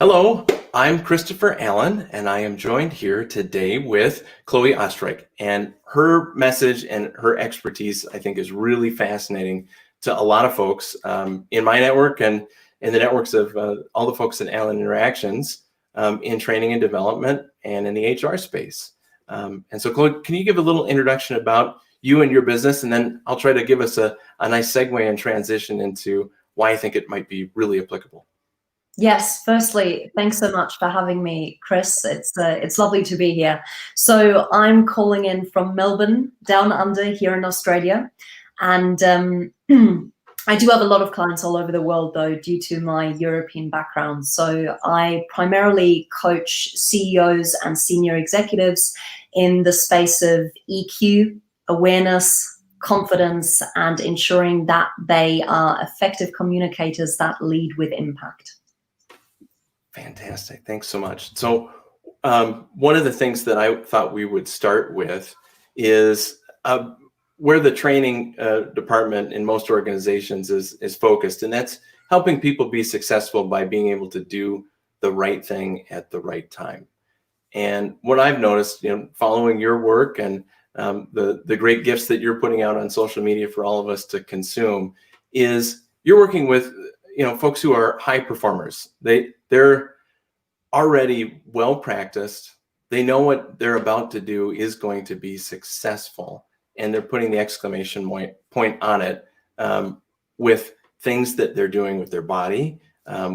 Hello, I'm Christopher Allen, and I am joined here today with Chloé Oestreich. And her message and her expertise, I think, is really fascinating to a lot of folks in my network and in the networks of all the folks in Allen Interactions in training and development and in the HR space. And so, Chloé, can you give a little introduction about you and your business, and then I'll try to give us a nice segue and transition into why I think it might be really applicable. Yes, firstly, thanks so much for having me, Chris. It's lovely to be here. So I'm calling in from Melbourne, down under here in Australia. And I do have a lot of clients all over the world, though, due to my European background. So I primarily coach CEOs and senior executives in the space of EQ, awareness, confidence, and ensuring that they are effective communicators that lead with impact. Fantastic. Thanks so much. So one of the things that I thought we would start with is where the training department in most organizations is focused, and that's helping people be successful by being able to do the right thing at the right time. And what I've noticed, following your work and the great gifts that you're putting out on social media for all of us to consume, is you're working with folks who are high performers. They're already well practiced. They know what they're about to do is going to be successful, and they're putting the exclamation point on it with things that they're doing with their body,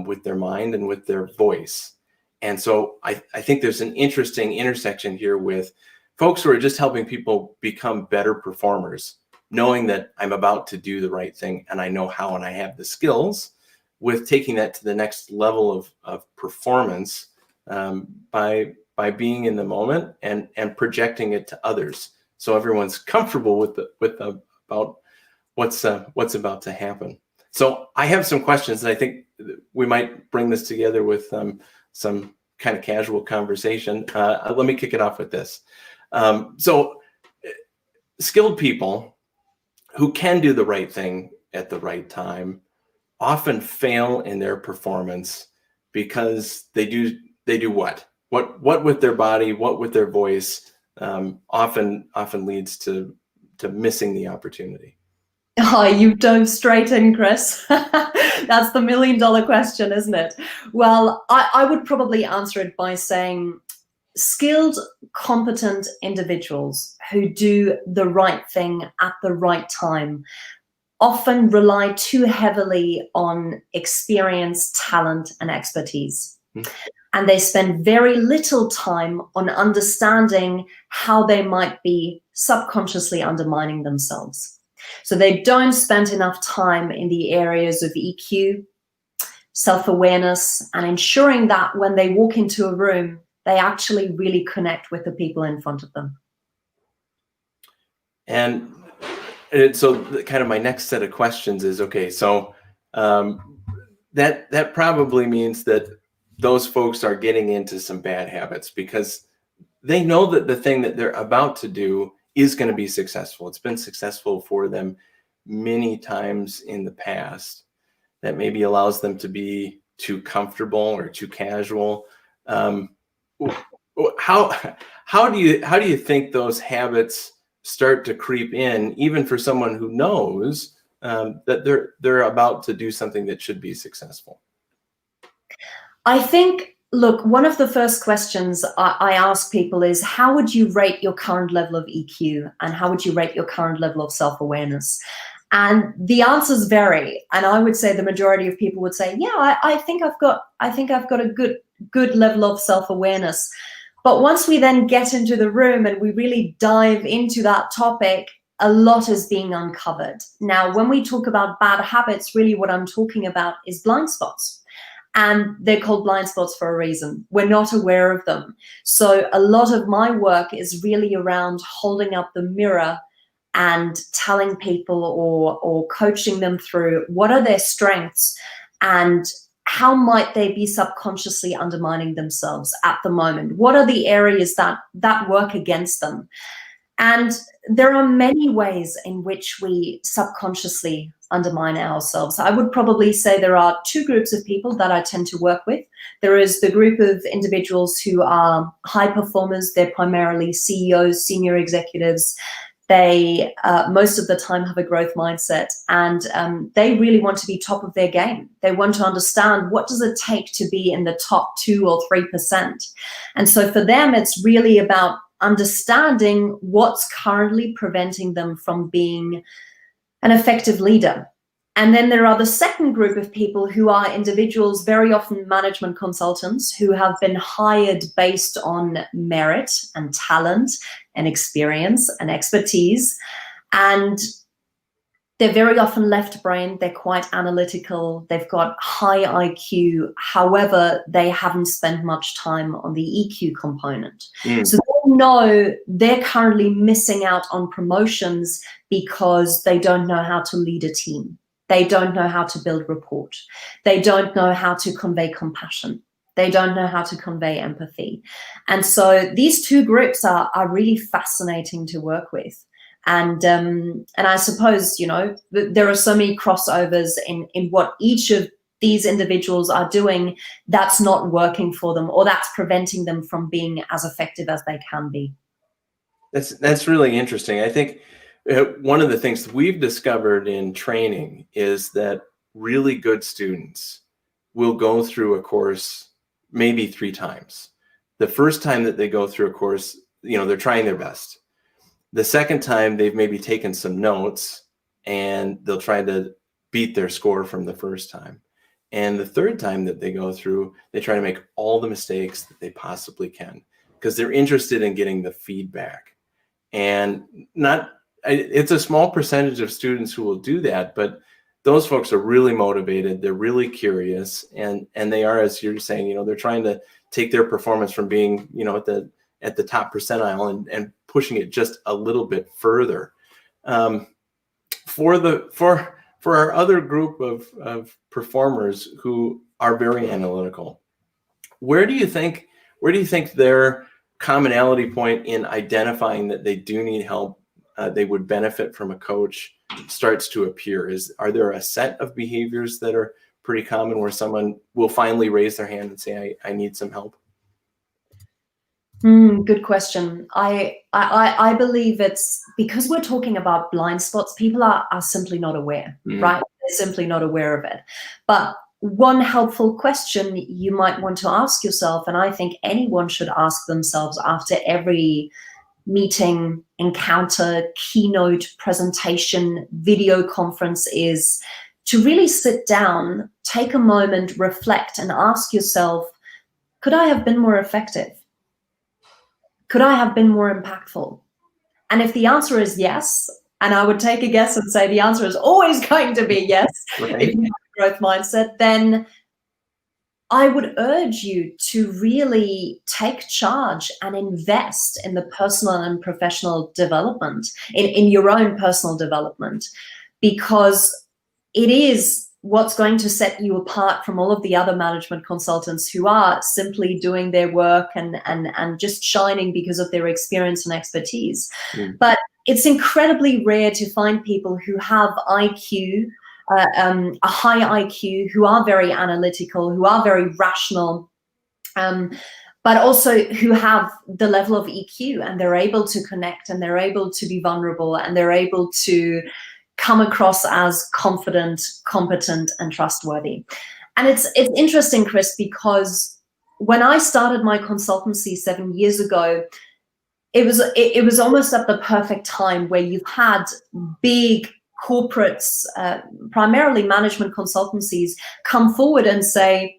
with their mind, and with their voice. And so I think there's an interesting intersection here with folks who are just helping people become better performers, knowing that I'm about to do the right thing and I know how and I have the skills, with taking that to the next level of performance by being in the moment and projecting it to others, so everyone's comfortable with about what's about to happen. So I have some questions, and I think we might bring this together with some kind of casual conversation. Let me kick it off with this. So skilled people who can do the right thing at the right time often fail in their performance because they do what with their body, what with their voice, often leads to missing the opportunity. Oh, you dove straight in, Chris. That's the $1 million question, isn't it? Well, I would probably answer it by saying skilled, competent individuals who do the right thing at the right time often rely too heavily on experience, talent, and expertise. And they spend very little time on understanding how they might be subconsciously undermining themselves. So they don't spend enough time in the areas of EQ, self-awareness, and ensuring that when they walk into a room, they actually really connect with the people in front of them. And so kind of my next set of questions is, okay, so that probably means that those folks are getting into some bad habits because they know that the thing that they're about to do is going to be successful. It's been successful for them many times in the past. That maybe allows them to be too comfortable or too casual. How do you think those habits start to creep in, even for someone who knows that they're about to do something that should be successful? I think, look, one of the first questions I ask people is, how would you rate your current level of EQ, and how would you rate your current level of self-awareness? And the answers vary. And I would say the majority of people would say, yeah, I think I've got a good level of self-awareness. But once we then get into the room and we really dive into that topic, a lot is being uncovered. Now, when we talk about bad habits, really what I'm talking about is blind spots. And they're called blind spots for a reason. We're not aware of them. So a lot of my work is really around holding up the mirror and telling people or coaching them through what are their strengths and how might they be subconsciously undermining themselves at the moment? What are the areas that work against them? And there are many ways in which we subconsciously undermine ourselves. I would probably say there are two groups of people that I tend to work with. There is the group of individuals who are high performers. They're primarily CEOs, senior executives. They most of the time have a growth mindset, and they really want to be top of their game. They want to understand, what does it take to be in the top 2 or 3%. And so for them, it's really about understanding what's currently preventing them from being an effective leader. And then there are the second group of people who are individuals, very often management consultants, who have been hired based on merit and talent and experience and expertise. And they're very often left-brained. They're quite analytical. They've got high IQ. However, they haven't spent much time on the EQ component. So they know they're currently missing out on promotions because they don't know how to lead a team. They don't know how to build rapport. They don't know how to convey compassion. They don't know how to convey empathy. And so these two groups are really fascinating to work with. And I suppose, you know, there are so many crossovers in what each of these individuals are doing that's not working for them, or that's preventing them from being as effective as they can be. That's really interesting. I think one of the things we've discovered in training is that really good students will go through a course maybe 3 times. The first time that they go through a course, you know, they're trying their best. The second time, they've maybe taken some notes and they'll try to beat their score from the first time. And the third time that they go through, they try to make all the mistakes that they possibly can, because they're interested in getting the feedback. And it's a small percentage of students who will do that, but those folks are really motivated. They're really curious, and they are, as you're saying, you know, they're trying to take their performance from being, you know, at the top percentile and pushing it just a little bit further. For our other group of performers who are very analytical, where do you think their commonality point in identifying that they do need help, they would benefit from a coach, starts to appear? Are there a set of behaviors that are pretty common where someone will finally raise their hand and say, I need some help? Good question. I believe it's because we're talking about blind spots. People are simply not aware, right? They're simply not aware of it. But one helpful question you might want to ask yourself, and I think anyone should ask themselves after every meeting, encounter, keynote, presentation, video conference, is to really sit down, take a moment, reflect, and ask yourself, could I have been more effective? Could I have been more impactful? And if the answer is yes, and I would take a guess and say the answer is always going to be yes, right, if you have a growth mindset, then I would urge you to really take charge and invest in the personal and professional development, in your own personal development, because it is what's going to set you apart from all of the other management consultants who are simply doing their work and just shining because of their experience and expertise. But it's incredibly rare to find people who have IQ, a high IQ, who are very analytical, who are very rational, but also who have the level of EQ, and they're able to connect, and they're able to be vulnerable, and they're able to come across as confident, competent, and trustworthy. And it's interesting, Chris, because when I started my consultancy 7 years ago, it was almost at the perfect time where you've had big corporates, primarily management consultancies, come forward and say,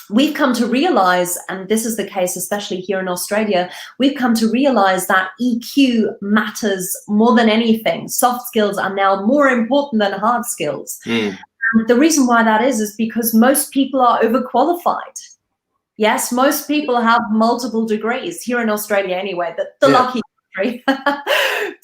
we've come to realize, and this is the case especially here in Australia, we've come to realize that EQ matters more than anything. Soft skills are now more important than hard skills. And the reason why that is because most people are overqualified. Yes, most people have multiple degrees here in Australia anyway, the lucky country. country.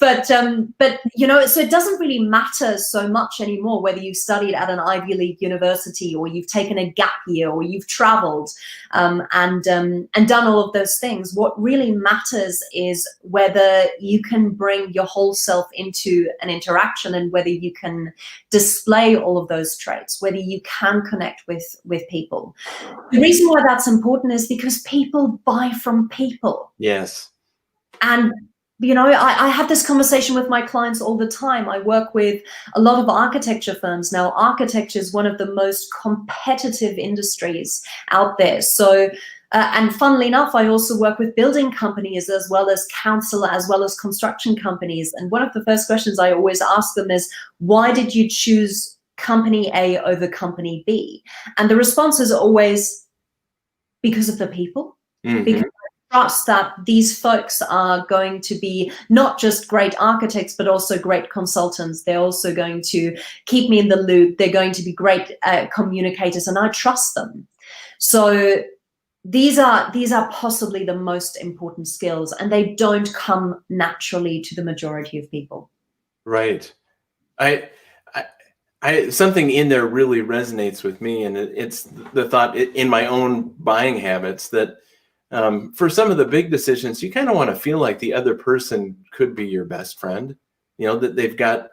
But you know, so it doesn't really matter so much anymore whether you've studied at an Ivy League university, or you've taken a gap year, or you've traveled and done all of those things. What really matters is whether you can bring your whole self into an interaction, and whether you can display all of those traits, whether you can connect with people. The reason why that's important is because people buy from people. Yes. And you know, I have this conversation with my clients all the time. I work with a lot of architecture firms. Now, architecture is one of the most competitive industries out there. So, and funnily enough, I also work with building companies, as well as council, as well as construction companies. And one of the first questions I always ask them is, why did you choose company A over company B? And the response is always, because of the people. Mm-hmm. Because trust that these folks are going to be not just great architects, but also great consultants. They're also going to keep me in the loop. They're going to be great communicators, and I trust them. So these are possibly the most important skills, and they don't come naturally to the majority of people. Right. I something in there really resonates with me, and it's the thought in my own buying habits that for some of the big decisions, you kind of want to feel like the other person could be your best friend. You know, that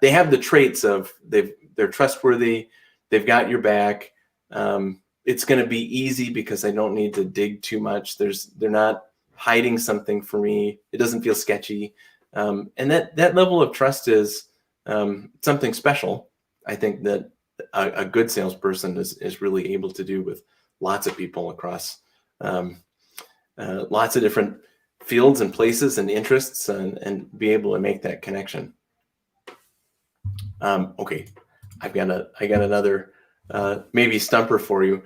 they have the traits of they're trustworthy, they've got your back. It's going to be easy because I don't need to dig too much. They're not hiding something for me. It doesn't feel sketchy, and that level of trust is something special. I think that a good salesperson is really able to do with lots of people across lots of different fields and places and interests, and be able to make that connection. Okay, I got another maybe stumper for you.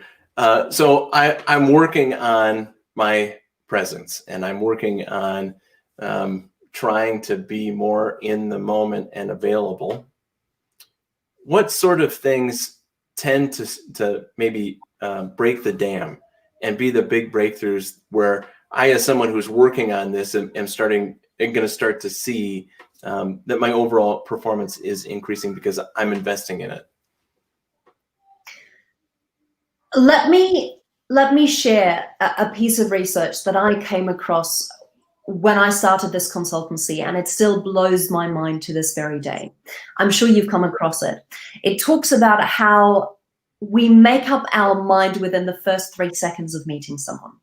So I'm working on my presence, and I'm working on trying to be more in the moment and available. What sort of things tend to maybe break the dam and be the big breakthroughs where I, as someone who's working on this, am going to start to see that my overall performance is increasing because I'm investing in it? Let me share a piece of research that I came across when I started this consultancy, and it still blows my mind to this very day. I'm sure you've come across it. It talks about how we make up our mind within the first 3 seconds of meeting someone,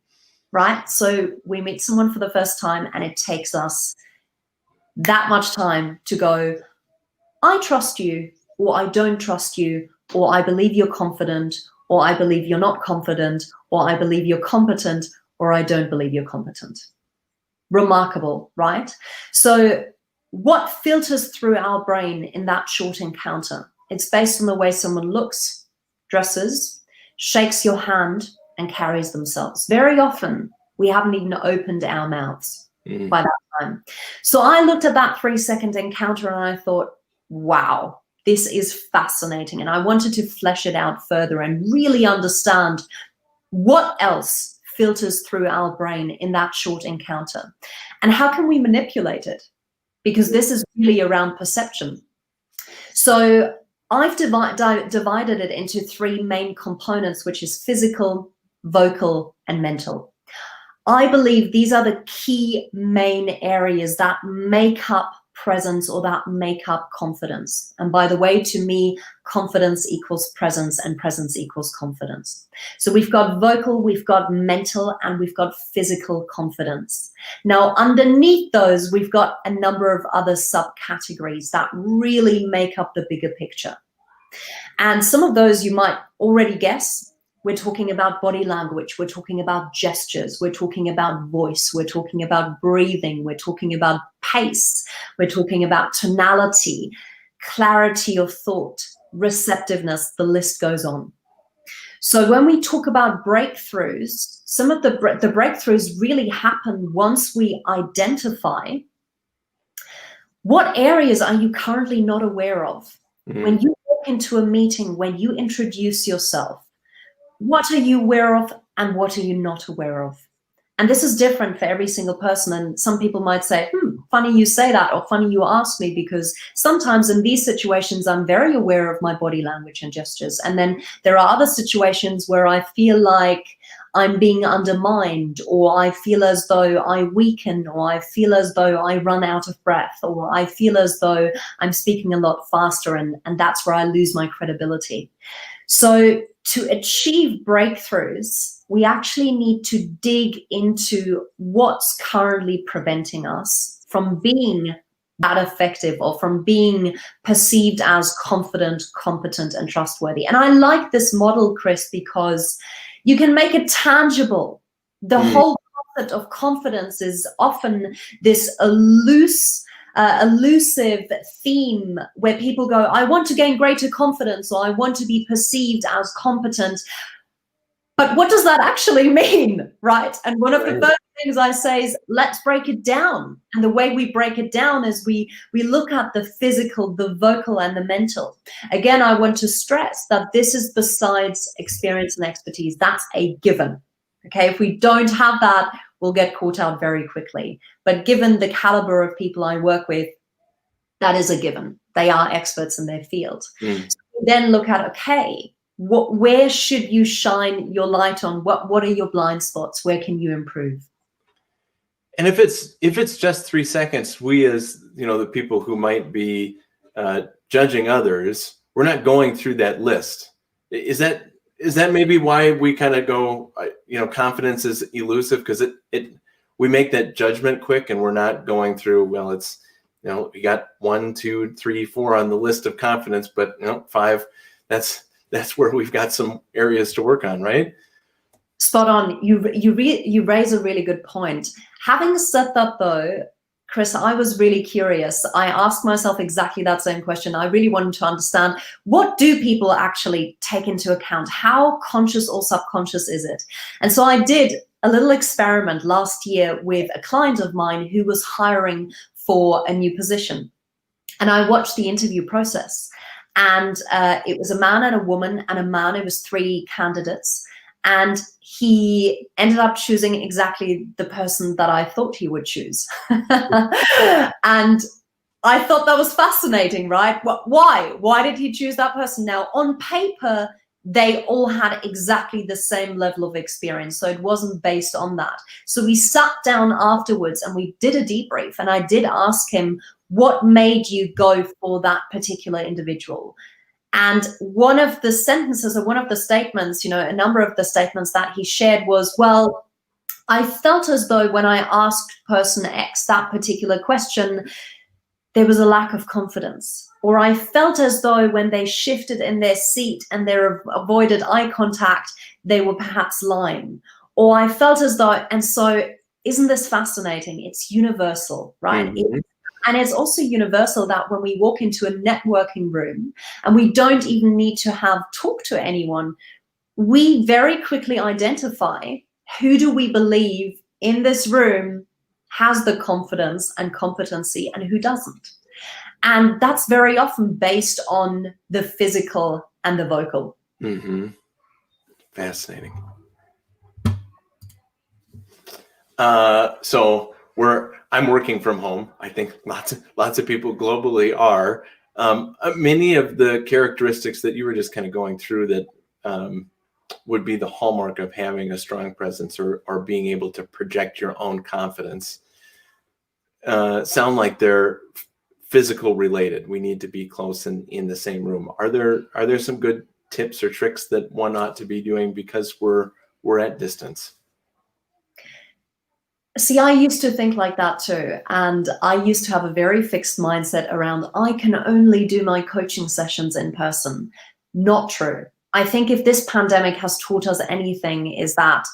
right? So we meet someone for the first time, and it takes us that much time to go, I trust you, or I don't trust you, or I believe you're confident, or I believe you're not confident, or I believe you're competent, or I don't believe you're competent. Remarkable, right? So what filters through our brain in that short encounter? It's based on the way someone looks, dresses, shakes your hand, and carries themselves. Very often, we haven't even opened our mouths by that time. So I looked at that 3-second encounter, and I thought, wow, this is fascinating. And I wanted to flesh it out further and really understand what else filters through our brain in that short encounter, and how can we manipulate it? Because this is really around perception. So I've divided it into 3 main components, which is physical, vocal, and mental. I believe these are the key main areas that make up presence, or that make up confidence. And by the way, to me, confidence equals presence, and presence equals confidence. So we've got vocal, we've got mental, and we've got physical confidence. Now, underneath those, we've got a number of other subcategories that really make up the bigger picture. And some of those you might already guess. We're talking about body language, we're talking about gestures, we're talking about voice, we're talking about breathing, we're talking about pace, we're talking about tonality, clarity of thought, receptiveness, the list goes on. So when we talk about breakthroughs, some of the breakthroughs really happen once we identify what areas are you currently not aware of. When you walk into a meeting, when you introduce yourself, what are you aware of and what are you not aware of? And this is different for every single person. And some people might say, funny you say that, or funny you ask me, because sometimes in these situations, I'm very aware of my body language and gestures. And then there are other situations where I feel like I'm being undermined, or I feel as though I weaken, or I feel as though I run out of breath, or I feel as though I'm speaking a lot faster, and that's where I lose my credibility. So to achieve breakthroughs, we actually need to dig into what's currently preventing us from being that effective, or from being perceived as confident, competent, and trustworthy. And I like this model, Chris, because you can make it tangible. The whole concept of confidence is often this elusive theme where people go, I want to gain greater confidence, or I want to be perceived as competent. But what does that actually mean, right? And one of the first things I say is, let's break it down. And the way we break it down is we look at the physical, the vocal, and the mental. Again, I want to stress that this is besides experience and expertise. That's a given. Okay, if we don't have that, we'll get caught out very quickly. But given the caliber of people I work with, that is a given. They are experts in their field. So we then look at, okay, where should you shine your light on? What are your blind spots? Where can you improve? And if it's just 3 seconds, we, as the people who might be judging others, we're not going through that list. Is that maybe why we kind of go, confidence is elusive, because we make that judgment quick, and we're not going through, well, it's, we got 1, 2, 3, 4 on the list of confidence, but 5, that's where we've got some areas to work on, right? Spot on. You raise a really good point. Having said that, though, Chris, I was really curious. I asked myself exactly that same question. I really wanted to understand, what do people actually take into account? How conscious or subconscious is it? And so I did a little experiment last year with a client of mine who was hiring for a new position. And I watched the interview process. And it was a man and a woman and a man. It was 3 candidates. And he ended up choosing exactly the person that I thought he would choose. And I thought that was fascinating, right? Why? Why did he choose that person? Now, on paper, they all had exactly the same level of experience. So it wasn't based on that. So we sat down afterwards and we did a debrief. And I did ask him, what made you go for that particular individual? And one of the sentences, or one of the statements, a number of the statements that he shared was, well, I felt as though when I asked person X that particular question, there was a lack of confidence. Or I felt as though when they shifted in their seat and they avoided eye contact, they were perhaps lying. Or I felt as though, and so isn't this fascinating? It's universal, right? And it's also universal that when we walk into a networking room and we don't even need to have talk to anyone, we very quickly identify who do we believe in this room has the confidence and competency and who doesn't. And that's very often based on the physical and the vocal. Fascinating. So I'm working from home. I think lots of people globally are. Many of the characteristics that you were just kind of going through that would be the hallmark of having a strong presence, or being able to project your own confidence, sound like they're physical related. We need to be close in the same room. Are there some good tips or tricks that one ought to be doing because we're at distance? See, I used to think like that too. And I used to have a very fixed mindset around, I can only do my coaching sessions in person. Not true. I think if this pandemic has taught us anything, is that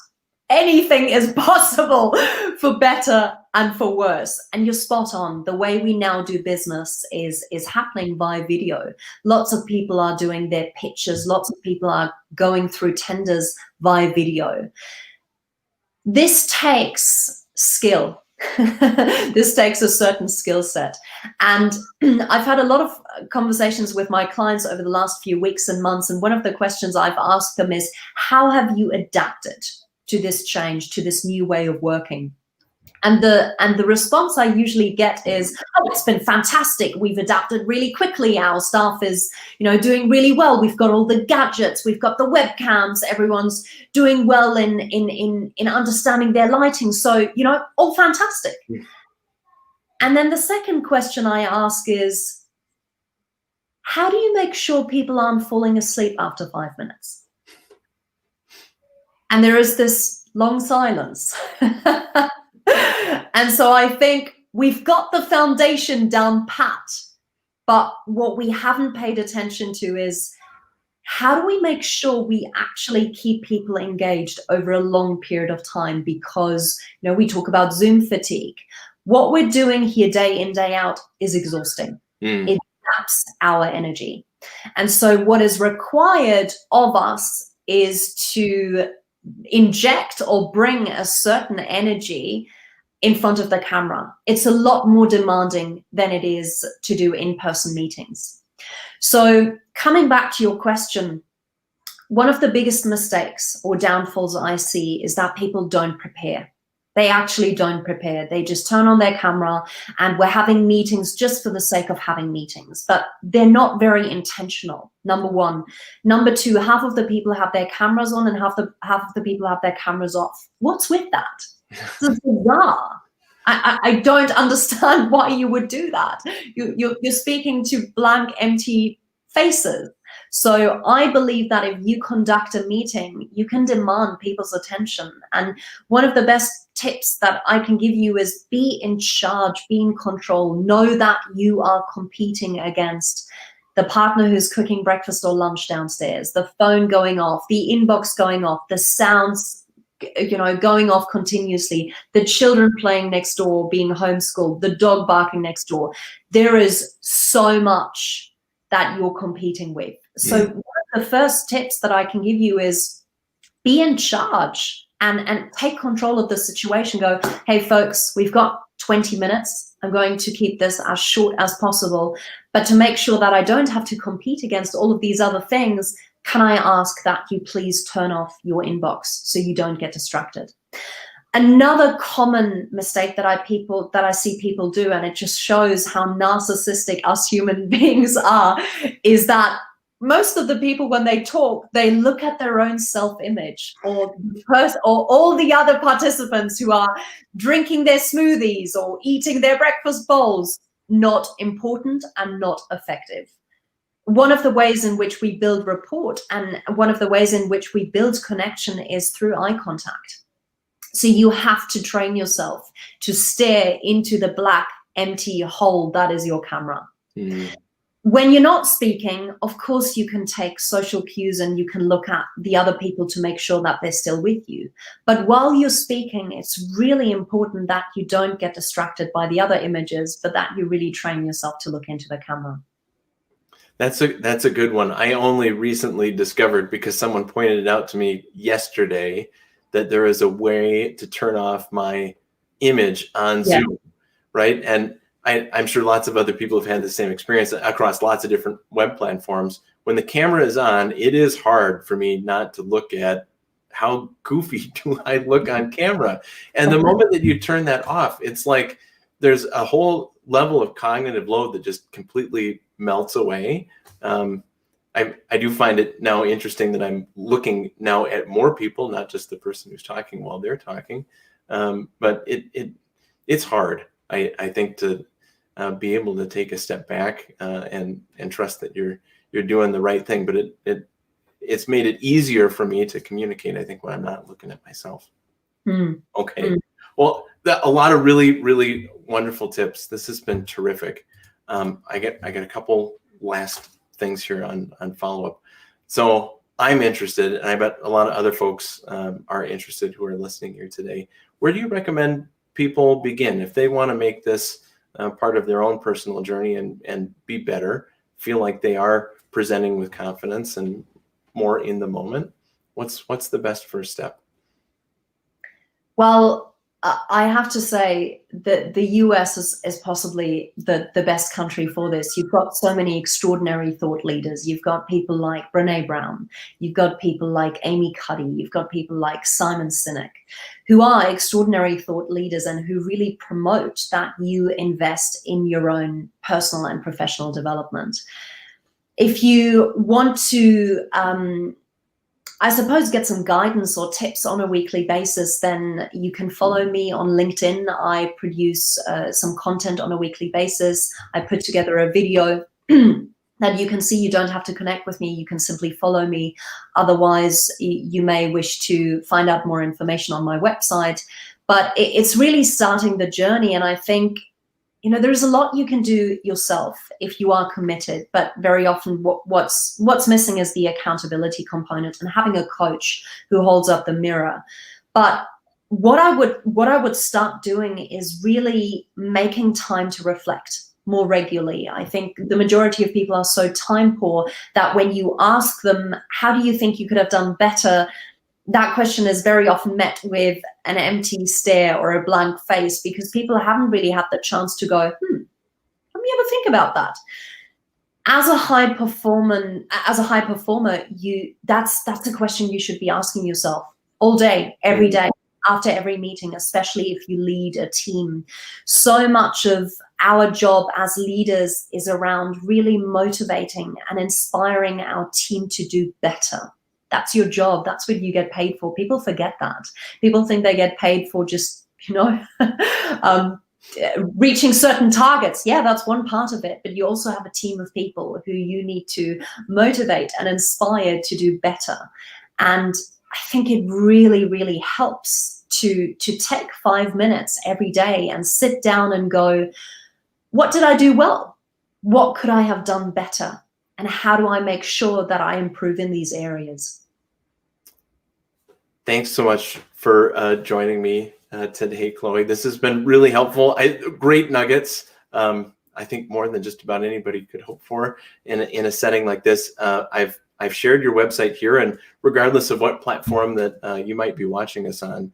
anything is possible, for better and for worse. And you're spot on. The way we now do business is happening via video. Lots of people are doing their pitches. Lots of people are going through tenders via video. This takes skill. This takes a certain skill set. And I've had a lot of conversations with my clients over the last few weeks and months. And one of the questions I've asked them is, how have you adapted to this change, to this new way of working? And the response I usually get is, oh, it's been fantastic. We've adapted really quickly. Our staff is, doing really well. We've got all the gadgets. We've got the webcams. Everyone's doing well in understanding their lighting. So, all fantastic. And then the second question I ask is, how do you make sure people aren't falling asleep after 5 minutes? And there is this long silence. And so I think we've got the foundation down pat, but what we haven't paid attention to is, how do we make sure we actually keep people engaged over a long period of time? Because, we talk about Zoom fatigue. What we're doing here day in, day out is exhausting. It zaps our energy. And so what is required of us is to inject or bring a certain energy in front of the camera. It's a lot more demanding than it is to do in-person meetings. So coming back to your question, one of the biggest mistakes or downfalls I see is that people don't prepare. They actually don't prepare. They just turn on their camera and we're having meetings just for the sake of having meetings, but they're not very intentional, number one. Number two, half of the people have their cameras on and half of the people have their cameras off. What's with that? It's bizarre. I don't understand why you would do that. You're speaking to blank, empty faces. So I believe that if you conduct a meeting, you can demand people's attention. And one of the best tips that I can give you is be in charge, be in control. Know that you are competing against the partner who's cooking breakfast or lunch downstairs, the phone going off, the inbox going off, the sounds going off continuously, the children playing next door, being homeschooled, the dog barking next door. There is so much that you're competing with. So one of the first tips that I can give you is be in charge and take control of the situation. Go, hey folks, we've got 20 minutes. I'm going to keep this as short as possible, but to make sure that I don't have to compete against all of these other things, can I ask that you please turn off your inbox so you don't get distracted? Another common mistake that I see people do, and it just shows how narcissistic us human beings are, is that most of the people, when they talk, they look at their own self-image or all the other participants who are drinking their smoothies or eating their breakfast bowls. Not important and not effective. One of the ways in which we build rapport and one of the ways in which we build connection is through eye contact. So you have to train yourself to stare into the black, empty hole that is your camera. When you're not speaking, of course, you can take social cues and you can look at the other people to make sure that they're still with you. But while you're speaking, it's really important that you don't get distracted by the other images, but that you really train yourself to look into the camera. That's a good one. I only recently discovered, because someone pointed it out to me yesterday, that there is a way to turn off my image on Zoom, right? And I'm sure lots of other people have had the same experience across lots of different web platforms. When the camera is on, it is hard for me not to look at how goofy do I look on camera. And the moment that you turn that off, it's like there's a whole level of cognitive load that just completely melts away. I do find it now interesting that I'm looking now at more people, not just the person who's talking while they're talking. But it's hard, I think, to be able to take a step back and trust that you're doing the right thing. But it's made it easier for me to communicate, I think, when I'm not looking at myself. Okay. Well, a lot of really, really wonderful tips. This has been terrific. I got a couple last things here on follow-up. So I'm interested, and I bet a lot of other folks are interested who are listening here today. Where do you recommend people begin if they want to make this part of their own personal journey and be better, feel like they are presenting with confidence and more in the moment? What's the best first step? Well, I have to say that the US is possibly the best country for this. You've got so many extraordinary thought leaders. You've got people like Brene Brown. You've got people like Amy Cuddy. You've got people like Simon Sinek, who are extraordinary thought leaders and who really promote that you invest in your own personal and professional development. If you want to, I suppose, get some guidance or tips on a weekly basis, then you can follow me on LinkedIn. I produce some content on a weekly basis. I put together a video that you can see. You don't have to connect with me. You can simply follow me. Otherwise, you may wish to find out more information on my website. But it's really starting the journey. And I think, you know, there's a lot you can do yourself if you are committed, but very often what's missing is the accountability component and having a coach who holds up the mirror. But what I would start doing is really making time to reflect more regularly. I think the majority of people are so time poor that when you ask them, how do you think you could have done better? That question is very often met with an empty stare or a blank face, because people haven't really had the chance to go, let me ever think about that. As a high performer, that's a question you should be asking yourself all day, every day, after every meeting, especially if you lead a team. So much of our job as leaders is around really motivating and inspiring our team to do better. That's your job. That's what you get paid for. People forget that. People think they get paid for just, you know, reaching certain targets. Yeah, that's one part of it. But you also have a team of people who you need to motivate and inspire to do better. And I think it really, really helps to take 5 minutes every day and sit down and go, what did I do well? What could I have done better? And how do I make sure that I improve in these areas? Thanks so much for joining me today, Chloé. This has been really helpful. Great nuggets. I think more than just about anybody could hope for in a setting like this. I've shared your website here, and regardless of what platform that you might be watching us on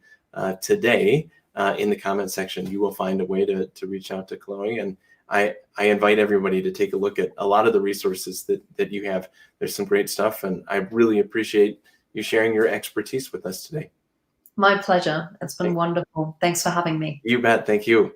today, in the comment section, you will find a way to reach out to Chloé. And I invite everybody to take a look at a lot of the resources that you have. There's some great stuff, and I really appreciate you sharing your expertise with us today. My pleasure. It's been wonderful. Thanks for having me. You bet. Thank you.